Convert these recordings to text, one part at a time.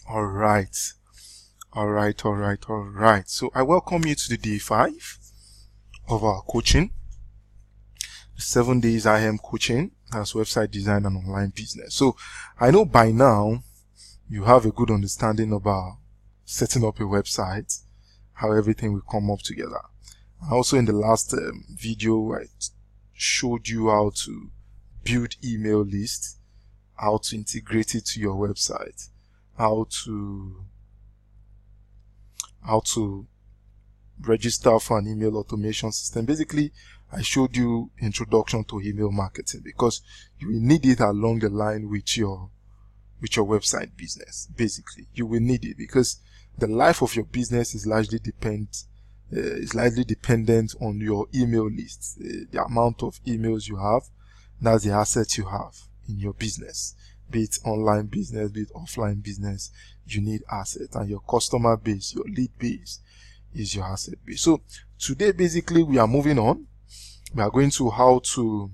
All right. All right. All right. All right. So I welcome you to the day 5 of our coaching. 7 days IM coaching as website design and online business. So I know by now you have a good understanding about setting up a website, how everything will come up together. Also in the last video, I showed you how to build email lists, how to integrate it to your website, how to register for an email automation system. Basically, I showed you introduction to email marketing because you will need it along the line with your website business. Basically, you will need it because the life of your business is largely dependent on your email list. The amount of emails you have, that's the asset you have in your business. Be it online business, be it offline business, you need assets, and your customer base, your lead base is your asset base. So today, basically, we are moving on. We are going to how to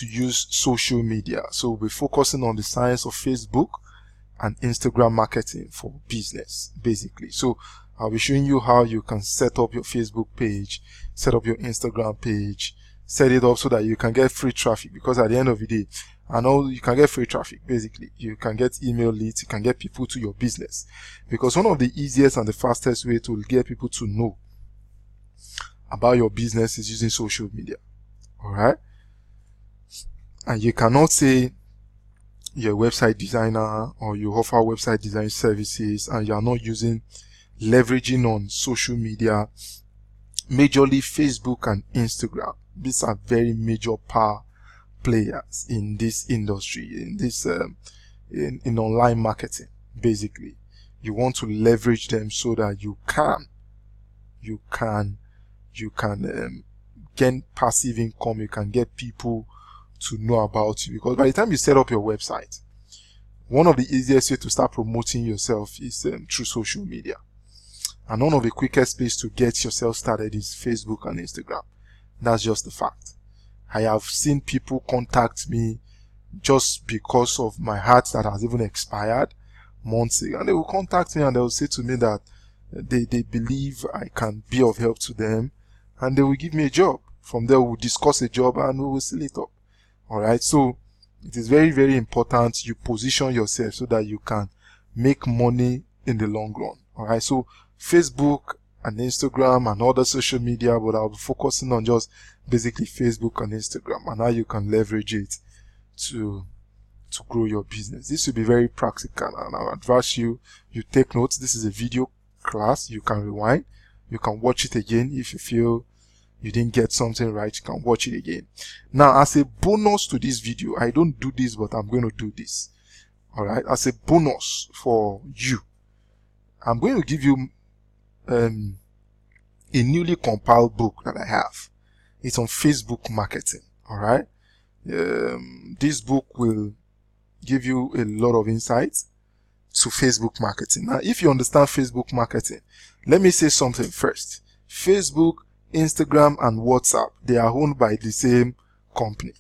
use social media. So we'll be focusing on the science of Facebook and Instagram marketing for business, basically. So I'll be showing you how you can set up your Facebook page, set up your Instagram page, set it up so that you can get free traffic, because at the end of the day, I know you can get free traffic. Basically, you can get email leads, you can get people to your business, because one of the easiest and the fastest way to get people to know about your business is using social media. All right. And you cannot say you're a website designer or you offer website design services and you're not leveraging on social media, majorly Facebook and Instagram. These are very major power players in this industry, in this in online marketing. Basically, you want to leverage them so that you can get passive income. You can get people to know about you, because by the time you set up your website, one of the easiest way to start promoting yourself is through social media, and one of the quickest ways to get yourself started is Facebook and Instagram. That's just the fact. I have seen people contact me just because of my heart that has even expired months ago, and they will contact me and they will say to me that they believe I can be of help to them, and they will give me a job. From there, we'll discuss a job and we will seal it up. All right. So it is very, very important you position yourself so that you can make money in the long run. All right. So Facebook and Instagram and other social media, but I'll be focusing on just basically Facebook and Instagram and how you can leverage it to grow your business. This will be very practical, and I'll advise you take notes. This is a video class. You can rewind. You can watch it again if you feel you didn't get something right. You can watch it again. Now, as a bonus to this video, I don't do this, but I'm going to do this. All right. As a bonus for you, I'm going to give you a newly compiled book that I have. It's on Facebook marketing. All right. This book will give you a lot of insights to Facebook marketing. Now, if you understand Facebook marketing, let me say something first. Facebook, Instagram, and WhatsApp, they are owned by the same company.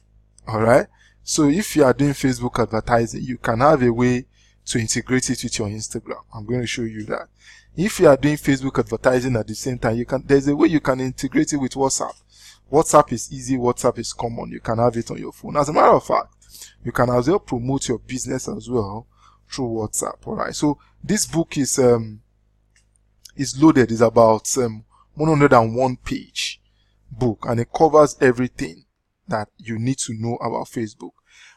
All right. So if you are doing Facebook advertising, you can have a way to integrate it with your Instagram. I'm going to show you that. If you are doing Facebook advertising at the same time, there's a way you can integrate it with WhatsApp. WhatsApp is easy. WhatsApp is common. You can have it on your phone. As a matter of fact, you can as well promote your business as well through WhatsApp. All right. So this book is loaded. It's about 101 page book, and it covers everything that you need to know about Facebook.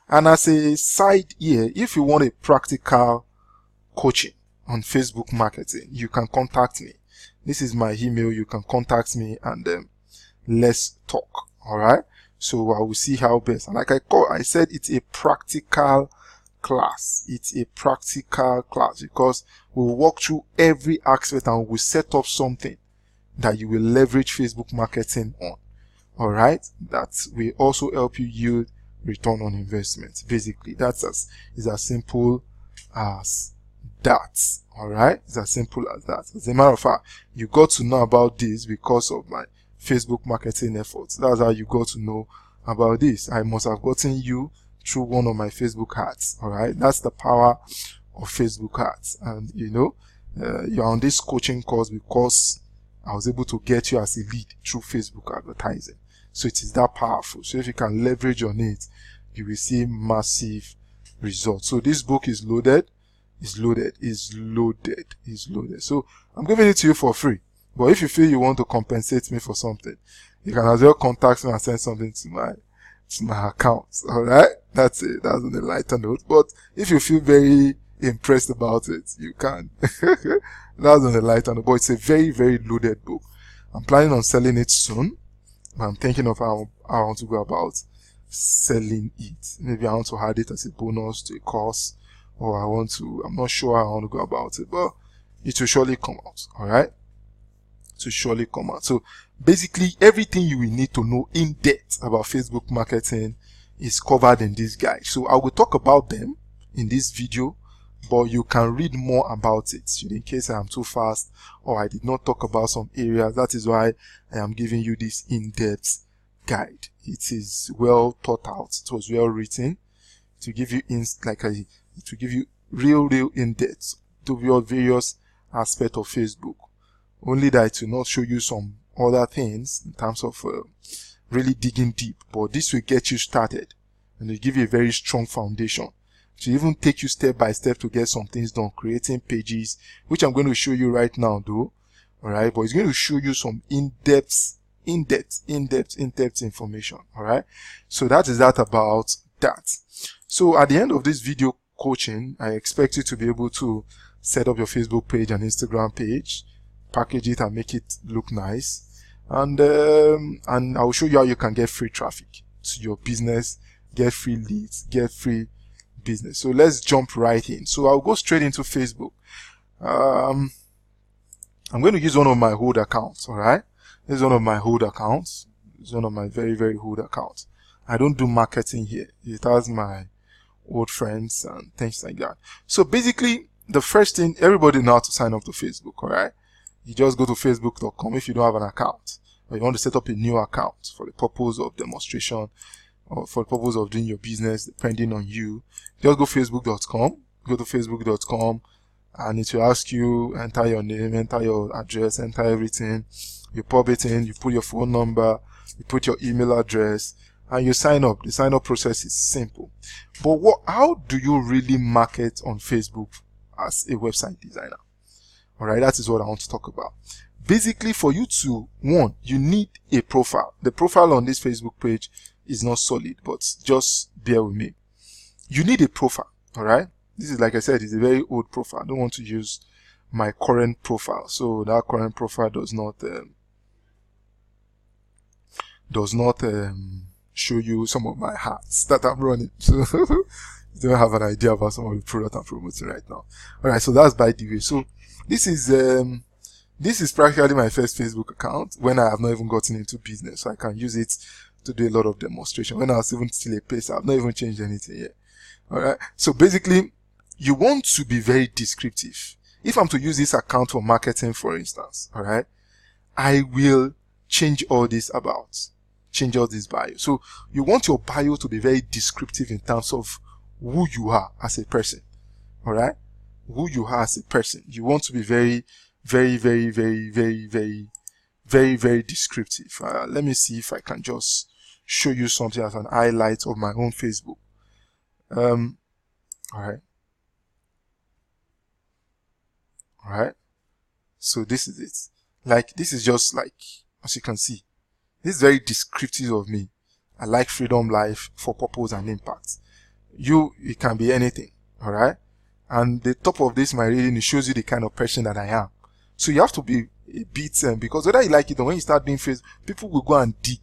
And as a side here, if you want a practical coaching on Facebook marketing, you can contact me. This is my email. You can contact me and let's talk. All right. So I will see how best. And like I said, it's a practical class. It's a practical class because we'll walk through every aspect and we'll set up something that you will leverage Facebook marketing on. All right. That will also help you yield return on investment. Basically, is as simple as that. All right. It's as simple as that. As a matter of fact, you got to know about this because of my Facebook marketing efforts. That's how you got to know about this. I must have gotten you through one of my Facebook ads. All right. That's the power of Facebook ads. And you're on this coaching course because I was able to get you as a lead through Facebook advertising. So it is that powerful. So if you can leverage on it, you will see massive results. So this book is loaded. So I'm giving it to you for free. But if you feel you want to compensate me for something, you can as well contact me and send something to my account. Alright? That's it. That's on the lighter note. But if you feel very impressed about it, you can. That's on the lighter note. But it's a very, very loaded book. I'm planning on selling it soon. I'm thinking of how I want to go about selling it. Maybe I want to add it as a bonus to a course, or I'm not sure how I want to go about it, but it will surely come out. Alright? It will surely come out. So basically everything you will need to know in depth about Facebook marketing is covered in this guide. So I will talk about them in this video, but you can read more about it in case I am too fast or I did not talk about some areas. That is why I am giving you this in-depth guide. It is well thought out. It was well written to give you to give you real in-depth to your various aspects of Facebook. Only that it will not show you some other things in terms of really digging deep, but this will get you started and will give you a very strong foundation to even take you step by step to get some things done, creating pages, which I'm going to show you right now though. Alright, but it's going to show you some in-depth information. Alright, so that is that about that. So at the end of this video coaching, I expect you to be able to set up your Facebook page and Instagram page, package it and make it look nice, and I'll show you how you can get free traffic to your business, get free leads, get free business. So let's jump right in. So I'll go straight into Facebook. I'm going to use one of my old accounts. All right, this is one of my old accounts. It's one of my very, very old accounts. I don't do marketing here. It has my old friends and things like that. So basically, the first thing, everybody knows how to sign up to Facebook. All right, you just go to facebook.com if you don't have an account, or you want to set up a new account for the purpose of demonstration or for the purpose of doing your business, depending on you. Just go facebook.com, go to facebook.com, and it will ask you, enter your name, enter your address, enter everything. You pop it in, you put your phone number, you put your email address, and you sign up. The sign up process is simple. But how do you really market on Facebook as a website designer? Alright, that is what I want to talk about. Basically, for you to, you need a profile. The profile on this Facebook page is not solid, but just bear with me. You need a profile. Alright, this is, like I said, it's a very old profile. I don't want to use my current profile, so that current profile does not show you some of my hats that I'm running. So you don't have an idea about some of the product I'm promoting right now. Alright, so that's by the way. So this is practically my first Facebook account when I have not even gotten into business, so I can use it to do a lot of demonstration. When I was even still a pacer, I've not even changed anything yet. Alright, so basically, you want to be very descriptive. If I'm to use this account for marketing, for instance, alright, I will change all this bio. So you want your bio to be very descriptive in terms of who you are as a person. Alright, who you are as a person. You want to be very, very, very, very, very, very, very, very descriptive. Let me see if I can just show you something as an highlight of my own Facebook. Alright, so this is it. This is just as you can see, this is very descriptive of me. I like freedom, life, for purpose and impact. It can be anything. Alright, and the top of this, my reading, it shows you the kind of person that I am. So you have to be a bit, because whether you like it or when you start doing Facebook, people will go and dig.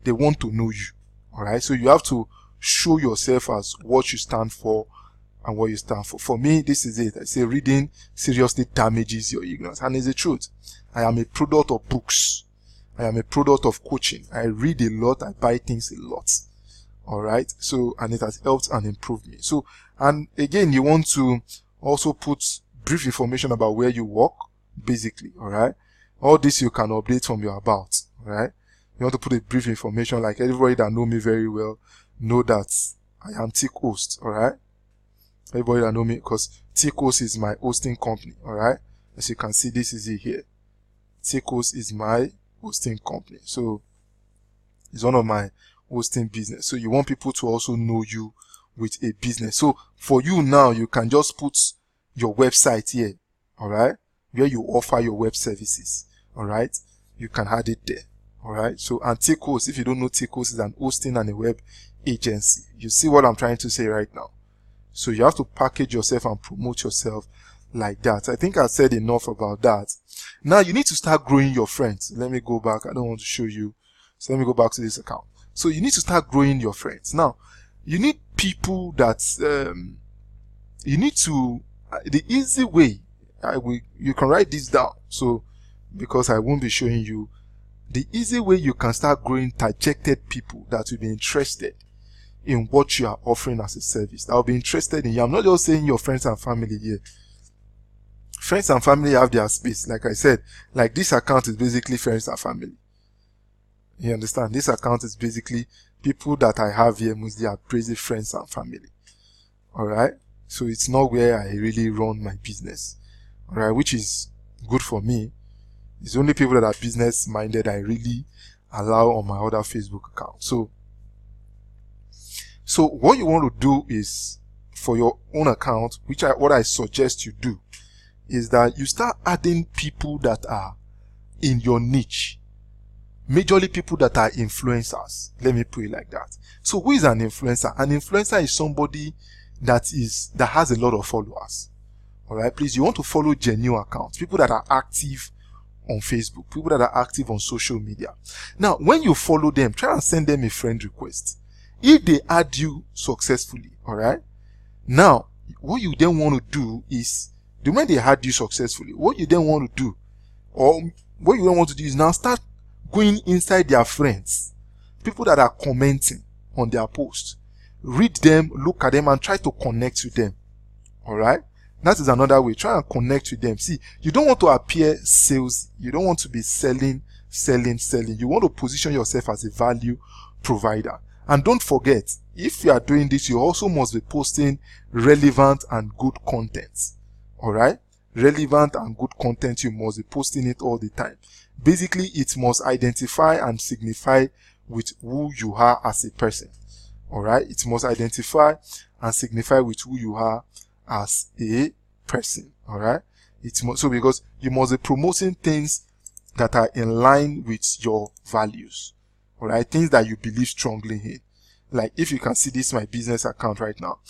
They want to know you. Alright, so you have to show yourself as what you stand for and what you stand for. For me, this is it. I say reading seriously damages your ignorance. And it's the truth. I am a product of books. I am a product of coaching. I read a lot. I buy things a lot. Alright, so, and it has helped and improved me. So, and again, you want to also put brief information about where you work, basically. Alright, all this you can update from your about. Alright, you want to put a brief information, like everybody that know me very well know that I am Tick Host. Alright, Everybody that know me, because Ticos is my hosting company. All right. As you can see, this is it here. Ticos is my hosting company. So it's one of my hosting business. So you want people to also know you with a business. So for you now, you can just put your website here. All right. Where you offer your web services. All right. You can add it there. All right. So, and Ticos, if you don't know, Ticos is an hosting and a web agency. You see what I'm trying to say right now. So you have to package yourself and promote yourself like that. I think I said enough about that. Now you need to start growing your friends. Let me go back. I don't want to show you. So let me go back to this account. So you need to start growing your friends. Now, you need people that, you need to, the easy way, you can write this down. So, because I won't be showing you, the easy way you can start growing targeted people that will be interested in what you are offering as a service. That will be interested in you. I'm not just saying your friends and family here. Friends and family have their space. Like I said, like this account is basically friends and family. You understand? This account is basically people that I have here, mostly are crazy friends and family. Alright? So it's not where I really run my business. Alright? Which is good for me. It's only people that are business minded I really allow on my other Facebook account. So what you want to do is, for your own account, what I suggest you do, is that you start adding people that are in your niche. Majorly people that are influencers. Let me put it like that. So who is an influencer? An influencer is somebody that has a lot of followers. Alright, please, you want to follow genuine accounts, people that are active on Facebook, people that are active on social media. Now, when you follow them, try and send them a friend request. If they add you successfully, alright, now, what you then want to do is, when they add you successfully, what you then want to do, or what you then want to do is now start going inside their friends, people that are commenting on their posts. Read them, look at them, and try to connect with them. Alright? That is another way. Try and connect with them. See, you don't want to appear sales. You don't want to be selling. You want to position yourself as a value provider. And don't forget, if you are doing this, you also must be posting relevant and good content. Alright? Relevant and good content, you must be posting it all the time. Basically, it must identify and signify with who you are as a person. Alright? It must identify and signify with who you are as a person. Alright? So because you must be promoting things that are in line with your values. Alright? Things that you believe strongly in. Like, if you can see this, my business account right now.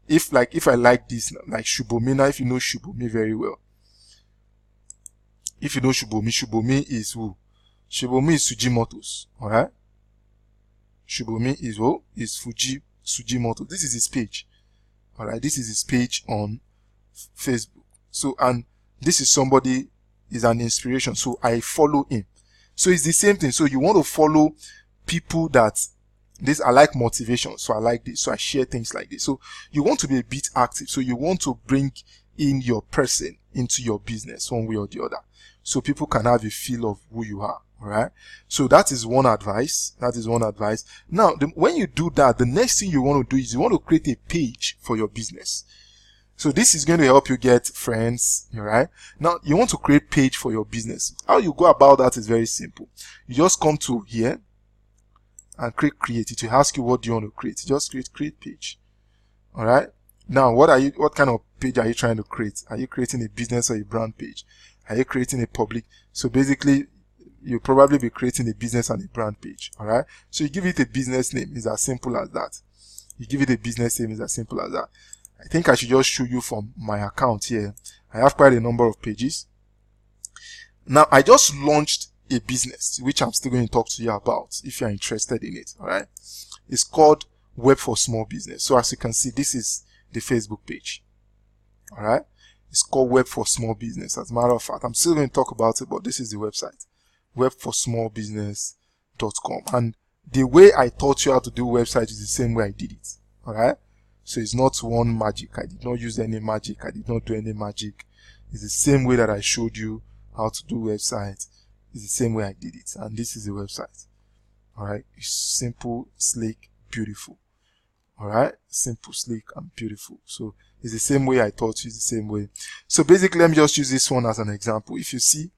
If I like this, like Shubomina, if you know Shubomi very well. If you know Shubomi is who? Shubomi is Sujimoto's. Alright? Shubomi is who? Is Sujimoto. This is his page. Alright? This is his page on Facebook. So, and this is somebody, is an inspiration. So I follow him. So it's the same thing. So you want to follow people that, I like motivation. So I like this. So I share things like this. So you want to be a bit active. So you want to bring in your person into your business one way or the other. So people can have a feel of who you are. Alright. So that is one advice. Now, when you do that, the next thing you want to do is you want to create a page for your business. So this is going to help you get friends. Alright. Now, you want to create page for your business. How you go about that is very simple. You just come to here and create it. It will ask you what do you want to create. You just create page. Alright. Now, what kind of page are you trying to create? Are you creating a business or a brand page? Are you creating a public? So basically, you'll probably be creating a business and a brand page. Alright. So you give it a business name. It's as simple as that. I think I should just show you from my account here. I have quite a number of pages. Now, I just launched a business, which I'm still going to talk to you about if you're interested in it. Alright. It's called Web for Small Business. So as you can see, this is the Facebook page. Alright. It's called Web for Small Business. As a matter of fact, I'm still going to talk about it, but this is the website. webforsmallbusiness.com. And the way I taught you how to do website is the same way I did it. Alright. So it's not one magic. I did not use any magic. I did not do any magic. It's the same way that I showed you how to do websites. It's the same way I did it. And this is the website. Alright. It's simple, slick, beautiful. All right, simple, sleek, and beautiful. So it's the same way I taught you, it's the same way. So basically, let me just use this one as an example. If you see,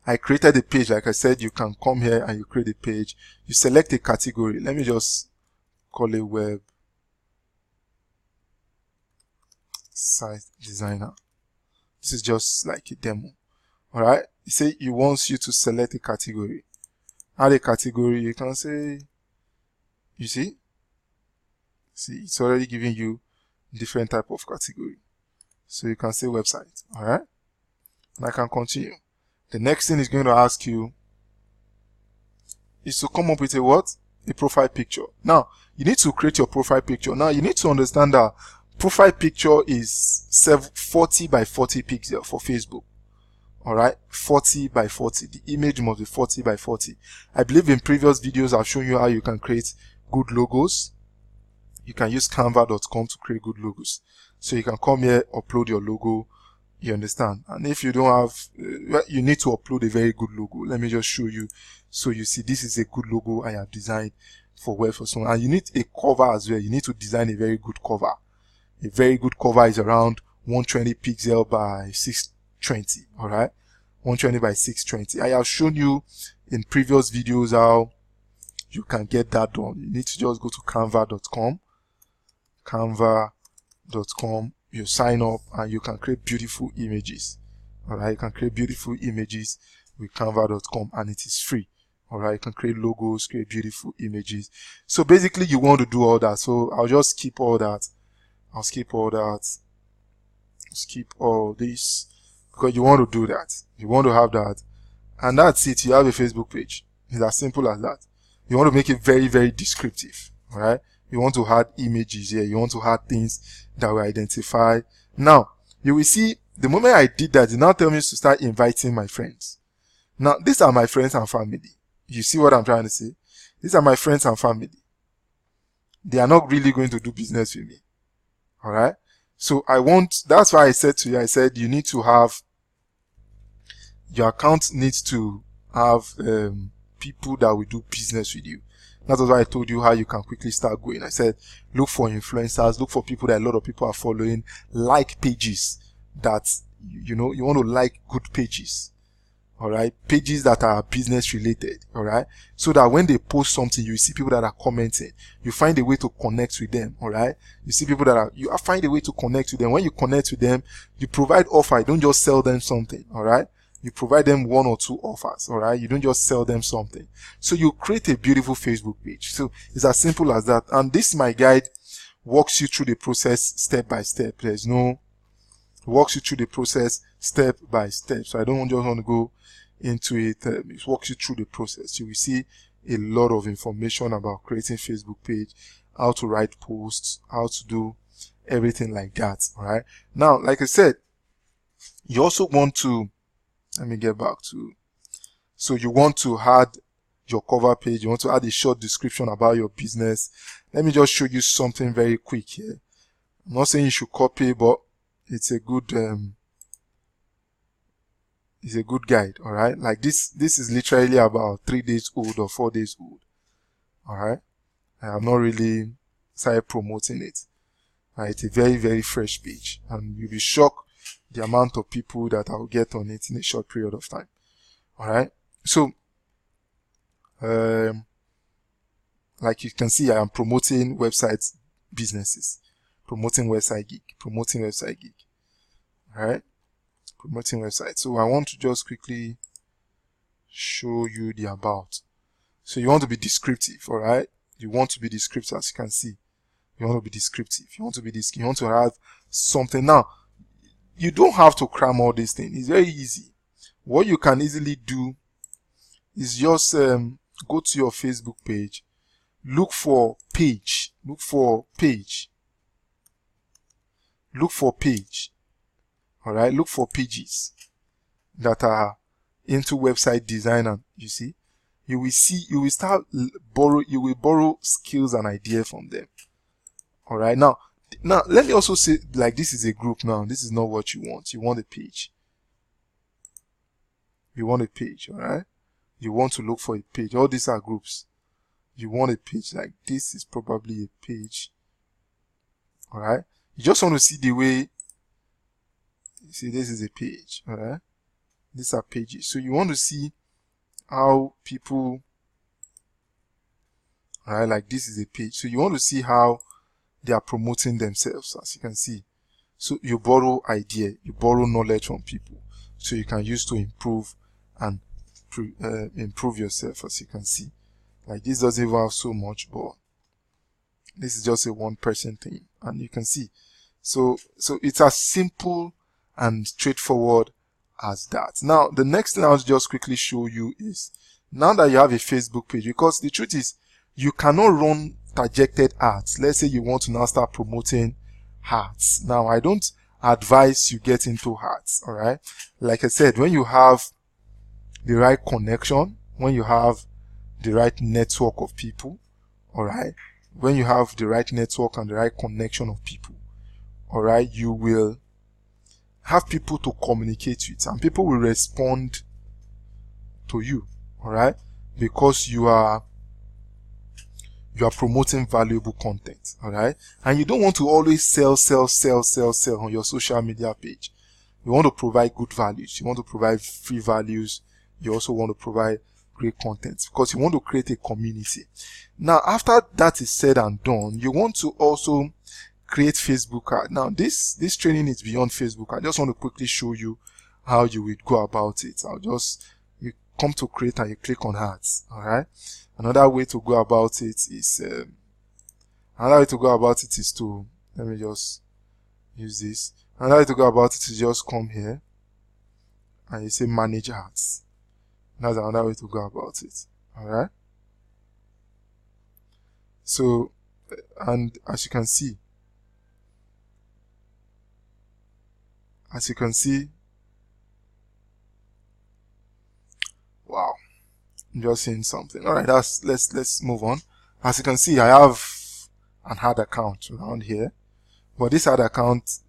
I created a page. Like I said, you can come here and you create a page. You select a category. Let me just call it web site designer. This is just like a demo. All right. You say it wants you to select a category. Add a category. You can say, you see, it's already giving you different type of category. So you can say website. All right. And I can continue. The next thing is going to ask you is to come up with a what? A profile picture. Now, you need to create your profile picture. Now, you need to understand that profile picture is 40 by 40 pixels for Facebook. All right, 40 by 40. The image must be 40 by 40. I believe in previous videos I've shown you how you can create good logos. You can use canva.com to create good logos. So you can come here, upload your logo. You understand? And if you don't have, you need to upload a very good logo. Let me just show you. So you see, this is a good logo I have designed for web for someone. And you need a cover as well. You need to design a very good cover. A very good cover is around 120 pixel by 620. All right, 120 by 620. I have shown you in previous videos how you can get that done. You need to just go to canva.com. Canva.com. You sign up and you can create beautiful images. All right, you can create beautiful images with canva.com and it is free. All right, you can create logos, create beautiful images. So basically you want to do all that. So I'll just skip all that. I'll skip all that. Skip all this because you want to do that. You want to have that. And that's it. You have a Facebook page. It's as simple as that. You want to make it very, very descriptive. All right. You want to add images here. You want to add things that will identify. Now, you will see the moment I did that, it now tell me to start inviting my friends. Now, these are my friends and family. You see what I'm trying to say? These are my friends and family. They are not really going to do business with me. All right. So that's why I said to you, I said you need to have, your account needs to have people that will do business with you. That was why I told you how you can quickly start going. I said, look for influencers, look for people that a lot of people are following, like pages that, you want to like good pages. All right. Pages that are business related. All right. So that when they post something, you see people that are commenting, you find a way to connect with them. All right. You see people that you find a way to connect with them. When you connect with them, you provide offer. You don't just sell them something. All right. You provide them 1 or 2 offers. All right. You don't just sell them something. So you create a beautiful Facebook page. So it's as simple as that. And this, my guide, walks you through the process step by step. Walks you through the process step by step. So I don't just want to go into it. It walks you through the process. You will see a lot of information about creating Facebook page, how to write posts, how to do everything like that. All right. Now, like I said, you also want to, let me get back to, so you want to add your cover page. You want to add a short description about your business. Let me just show you something very quick here. I'm not saying you should copy, but it's a good guide. All right. Like this is literally about 3 days old or 4 days old. All right. I have not really started promoting it. All right. It's a very, very fresh page, and you'll be shocked the amount of people that I'll get on it in a short period of time. All right. So, like you can see, I am promoting website businesses, promoting website geek. All right. Promoting website. So I want to just quickly show you the about. So you want to be descriptive. All right. You want to be descriptive, as you can see. You want to be descriptive. You want to have something. Now, you don't have to cram all these things. It's very easy. What you can easily do is just go to your Facebook page, look for page. All right. Look for pages that are into website design, and you will borrow skills and ideas from them. All right. Now let me also say, like, this is a group. Now this is not what you want. You want a page. All right. You want to look for a page. All these are groups. you want a page like this is probably a page. All right. You just want to see the way, you see this is a page. All right. These are pages. So you want to see how people, all right, like this is a page. So you want to see how they are promoting themselves, as you can see. So you borrow idea, you borrow knowledge from people, so you can use to improve and improve yourself, as you can see. Like this doesn't even have so much, but this is just a 1% thing, and you can see. So it's as simple and straightforward as that. Now, the next thing I'll just quickly show you is, now that you have a Facebook page, because the truth is, you cannot run targeted ads. Let's say you want to now start promoting hats. Now, I don't advise you get into hats, all right? Like I said, when you have the right connection, when you have the right network of people, all right? When you have the right network and the right connection of people, all right, you will have people to communicate with, and people will respond to you, all right? Because you are promoting valuable content, all right? And you don't want to always sell on your social media page. You want to provide good values. You want to provide free values. You also want to provide great content, because you want to create a community. Now, after that is said and done, you want to also create Facebook ads. Now, this training is beyond Facebook. I just want to quickly show you how you would go about it. You come to create and you click on ads, all right? Another way to go about it is to, let me just use this. Another way to go about it is just come here and you say manage ads. That's another way to go about it. All right. So, and as you can see, wow, I'm just seeing something. All right, let's move on. As you can see, I have an ad account around here, but this ad account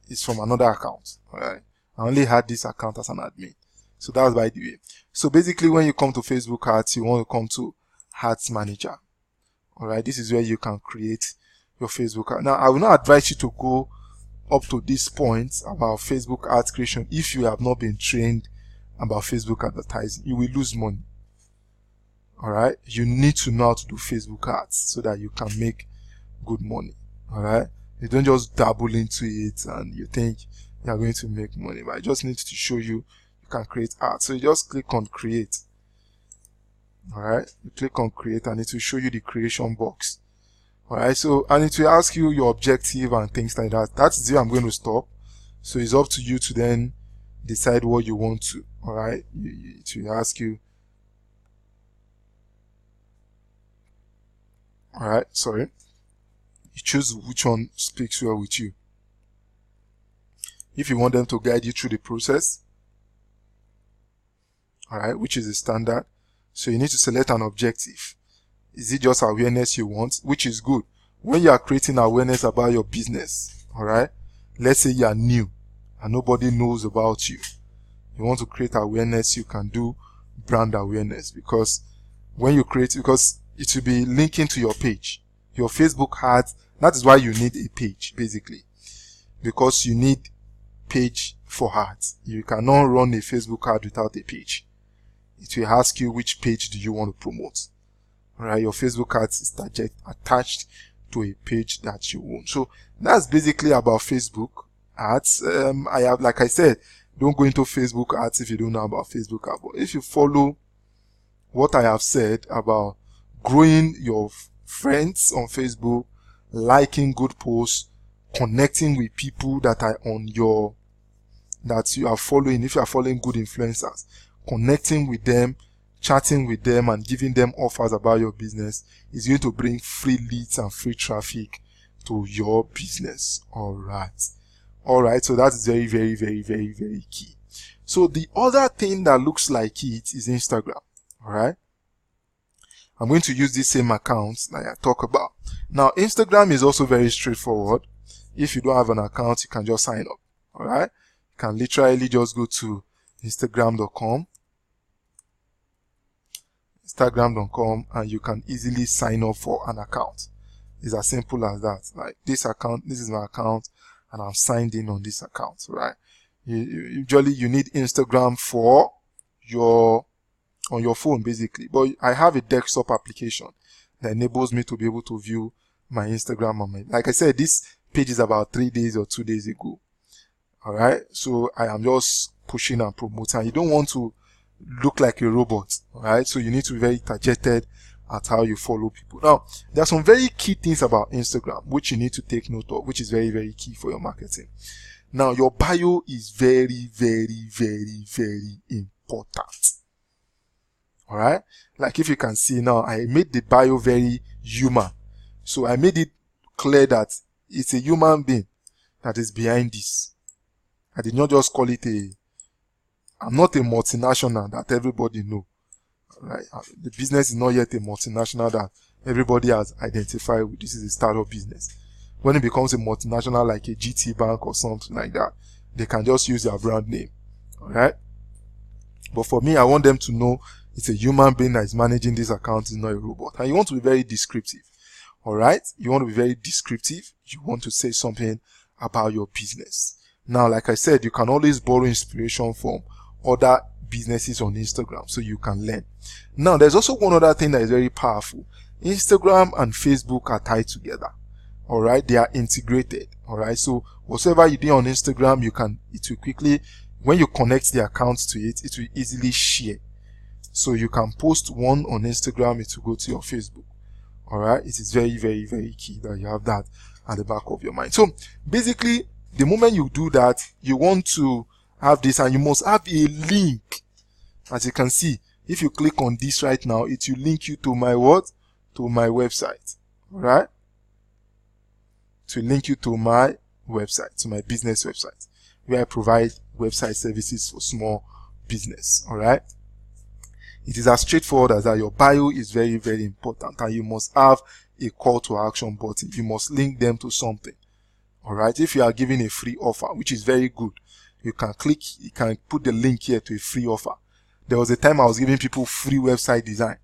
is from another account. All right, I only had this account as an admin, so that's by the way. So basically, when you come to Facebook ads, you want to come to Ads Manager. All right, this is where you can create your Facebook ad. Now, I will not advise you to go up to this point about Facebook ads creation if you have not been trained about Facebook advertising. You will lose money. All right, you need to know how to do Facebook ads so that you can make good money. All right, you don't just dabble into it and you think you are going to make money, but I just need to show you can create ads. So you just click on create. All right, you click on create and it will show you the creation box. All right, so and it will ask you your objective and things like that. That's where I'm going to stop. So it's up to you to then decide what you want to. All right, it will ask you. All right, sorry. You choose which one speaks well with you. If you want them to guide you through the process, all right, which is the standard. So you need to select an objective. Is it just awareness you want? Which is good. When you are creating awareness about your business, all right, let's say you are new and nobody knows about you. You want to create awareness, you can do brand awareness, because when you create, because it will be linking to your page, your Facebook ads. That is why you need a page, basically, because you need page for ads. You cannot run a Facebook ad without a page. It will ask you which page do you want to promote. All right, your Facebook ads is attached to a page that you own. So that's basically about Facebook ads. Like I said, don't go into Facebook ads if you don't know about Facebook ads. But if you follow what I have said about growing your friends on Facebook, liking good posts, connecting with people that are that you are following, if you are following good influencers, connecting with them, chatting with them and giving them offers about your business is going to bring free leads and free traffic to your business. All right. So that's very, very, very, very, very key. So the other thing that looks like it is Instagram. All right. I'm going to use this same account that I talk about. Now, Instagram is also very straightforward. If you don't have an account, you can just sign up. All right. You can literally just go to Instagram.com. Instagram.com, and you can easily sign up for an account. It's as simple as that. Like this account, this is my account, and I'm signed in on this account, right? Usually you need Instagram for on your phone basically, but I have a desktop application that enables me to be able to view my Instagram on my, like I said, this page is about 3 days or 2 days ago. All right, so I am just pushing and promoting. You don't want to look like a robot, all right? So you need to be very targeted at how you follow people. Now, there are some very key things about Instagram which you need to take note of, which is very, very key for your marketing. Now, your bio is very, very, very, very important. All right, like if you can see now, I made the bio very human. So I made it clear that it's a human being that is behind this. I did not just call it I'm not a multinational that everybody know. Right? The business is not yet a multinational that everybody has identified with. This is a startup business. When it becomes a multinational like a GT Bank or something like that, they can just use their brand name. All right. But for me, I want them to know it's a human being that is managing this account, it's not a robot. And you want to be very descriptive. All right. You want to be very descriptive. You want to say something about your business. Now, like I said, you can always borrow inspiration from other businesses on Instagram so you can learn. Now, there's also one other thing that is very powerful. Instagram and Facebook are tied together. All right. They are integrated. All right. So whatever you do on Instagram, it will quickly, when you connect the accounts to it, it will easily share. So you can post one on Instagram, it will go to your Facebook. All right. It is very, very, very key that you have that at the back of your mind. So basically, the moment you do that, you want to have this, and you must have a link. As you can see, if you click on this right now, it will link you to my what? To my website. All right. To link you to my website, to my business website, where I provide website services for small business. All right. It is as straightforward as that. Your bio is very, very important, and you must have a call to action button. You must link them to something. All right. If you are giving a free offer, which is very good, you can put the link here to a free offer. There was a time I was giving people free website design.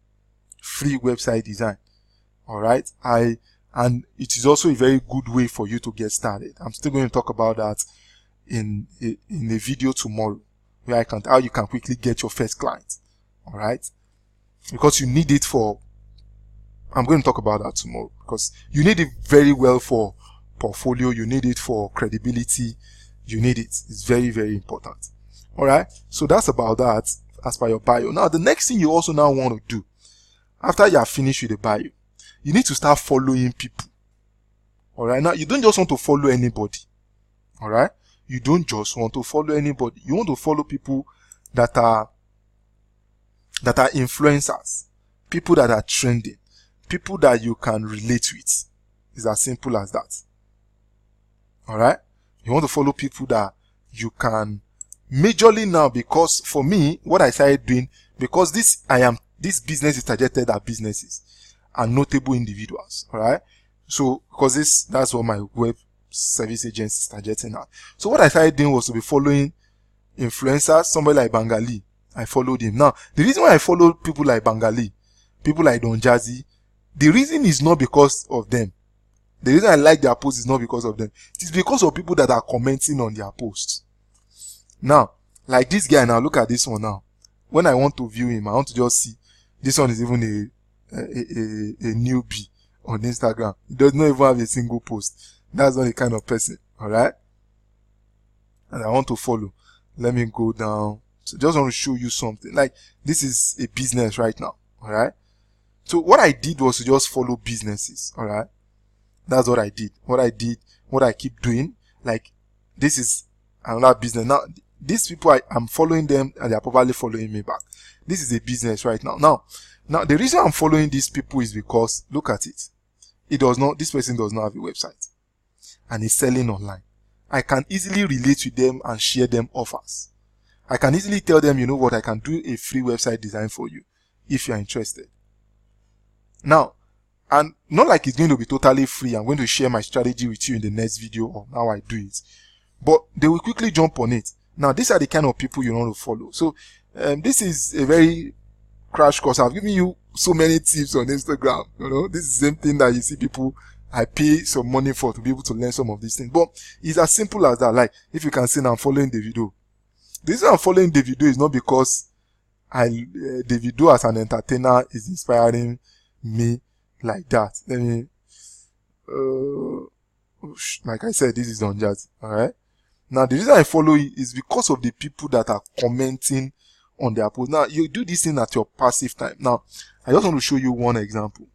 All right. And it is also a very good way for you to get started. I'm still going to talk about that in a video tomorrow, where how you can quickly get your first client. All right. Because you need it I'm going to talk about that tomorrow, because you need it very well for portfolio. You need it for credibility. You need it. It's very, very important. All right. So that's about that as per your bio. Now, the next thing you also now want to do after you are finished with the bio, you need to start following people. All right. Now, you don't just want to follow anybody. All right. You don't just want to follow anybody. You want to follow people that are influencers, people that are trending, people that you can relate with. It's as simple as that. All right. You want to follow people that you can majorly now, because for me, what I started doing, because this business is targeted at businesses and notable individuals. All right. So because that's what my web service agency is targeting at. So what I started doing was to be following influencers, somebody like Bangali. I followed him. Now, the reason why I follow people like Bangali, people like Don Jazzy, the reason is not because of them. The reason I like their posts is not because of them. It is because of people that are commenting on their posts. Now, like this guy now, look at this one now. When I want to view him, I want to just see. This one is even a newbie on Instagram. He does not even have a single post. That's not the kind of person. All right. And I want to follow. Let me go down. So just want to show you something. Like this is a business right now. All right. So what I did was to just follow businesses. All right. That's what I did. What I keep doing. Like this is another business. Now, these people, I'm following them and they're probably following me back. This is a business right now. Now, the reason I'm following these people is because, look at it. This person does not have a website and he's selling online. I can easily relate with them and share them offers. I can easily tell them, you know what, I can do a free website design for you if you're interested. Now, and not like it's going to be totally free. I'm going to share my strategy with you in the next video on how I do it. But they will quickly jump on it. Now, these are the kind of people you want to follow. So, this is a very crash course. I've given you so many tips on Instagram. You know, this is the same thing that you see people I pay some money for to be able to learn some of these things. But it's as simple as that. Like, if you can see now, I'm following Davido. The reason I'm following Davido is not because Davido as an entertainer is inspiring me like that. Let me, like I said, this is on Jazz. Alright. Now, the reason I follow it is because of the people that are commenting on their post. Now, you do this thing at your passive time. Now, I just want to show you one example.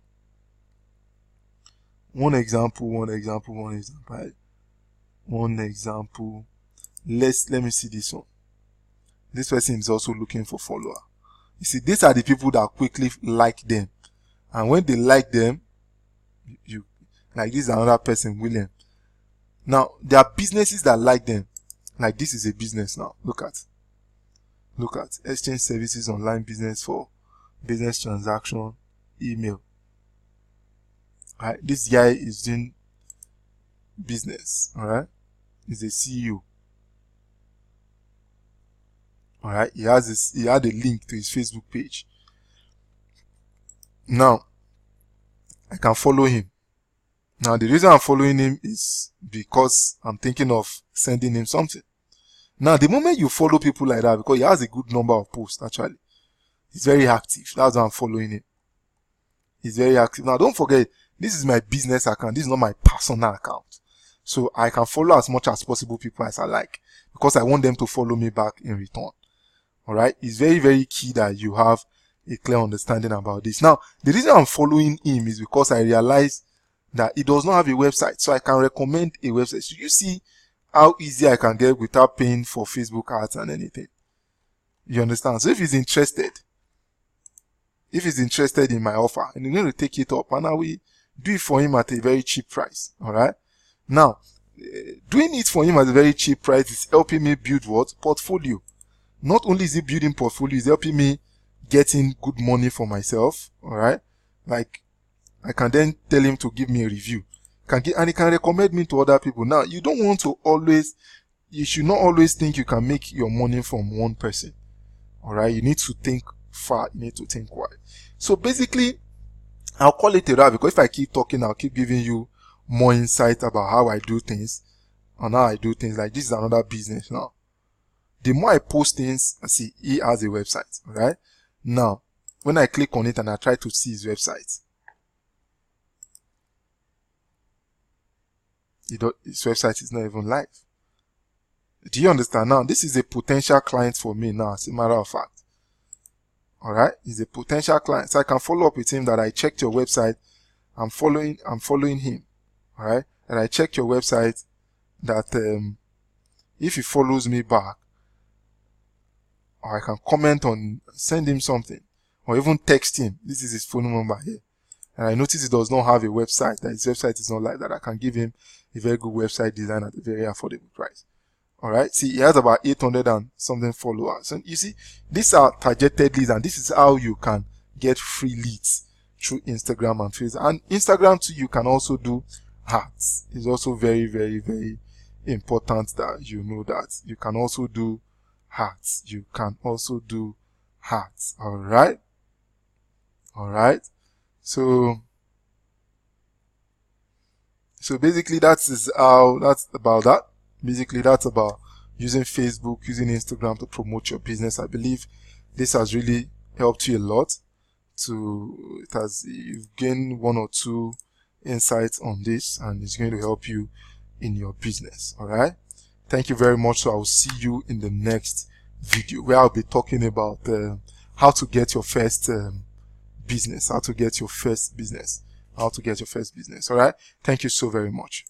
One example. Let me see this one. This person is also looking for follower. You see, these are the people that quickly like them. And when they like them, you like, this is another person, William. Now, there are businesses that like them. Like, this is a business now. Look at exchange services, online business for business transaction, email. Alright, this guy is doing business. Alright, he's a CEO. Alright, he had a link to his Facebook page. Now, I can follow him. Now, the reason I'm following him is because I'm thinking of sending him something. Now, the moment you follow people like that, because he has a good number of posts, actually, he's very active. That's why I'm following him. He's very active. Now, don't forget, this is my business account. This is not my personal account. So, I can follow as much as possible people as I like, because I want them to follow me back in return. Alright? It's very, very key that you have a clear understanding about this. Now, the reason I'm following him is because I realized that he does not have a website. So I can recommend a website. So you see how easy I can get without paying for Facebook ads and anything. You understand? So if he's interested in my offer, and he's going to take it up, and I will do it for him at a very cheap price. Alright? Now, doing it for him at a very cheap price is helping me build what? Portfolio. Not only is it building portfolio, it's helping me getting good money for myself. Alright? Like, I can then tell him to give me a review. And he can recommend me to other people. Now, you should not always think you can make your money from one person. Alright? You need to think far. You need to think wide. So basically, I'll call it a wrap, because if I keep talking, I'll keep giving you more insight about how I do things. And how I do things. Like, this is another business now. The more I post things, see, he has a website. Alright? Now, when I click on it and I try to see his website, his website is not even live. Do you understand? Now, this is a potential client for me now, as a matter of fact. Alright? He's a potential client. So I can follow up with him that I checked your website. I'm following him. Alright? And I checked your website that if he follows me back, or I can comment on, send him something, or even text him. This is his phone number here. And I notice he does not have a website, that his website is not like that. I can give him a very good website design at a very affordable price. Alright, see, he has about 800 and something followers. And you see, these are targeted leads, and this is how you can get free leads through Instagram and Facebook. And Instagram too, you can also do ads. It's also very, very, very important that you know that. You can also do ads. Alright? So basically that's about that. Basically that's about using Facebook, using Instagram to promote your business. I believe this has really helped you a lot. You've gained one or two insights on this, and it's going to help you in your business. Alright? Thank you very much. So I will see you in the next video, where I'll be talking about how to get your first business. Alright? Thank you so very much.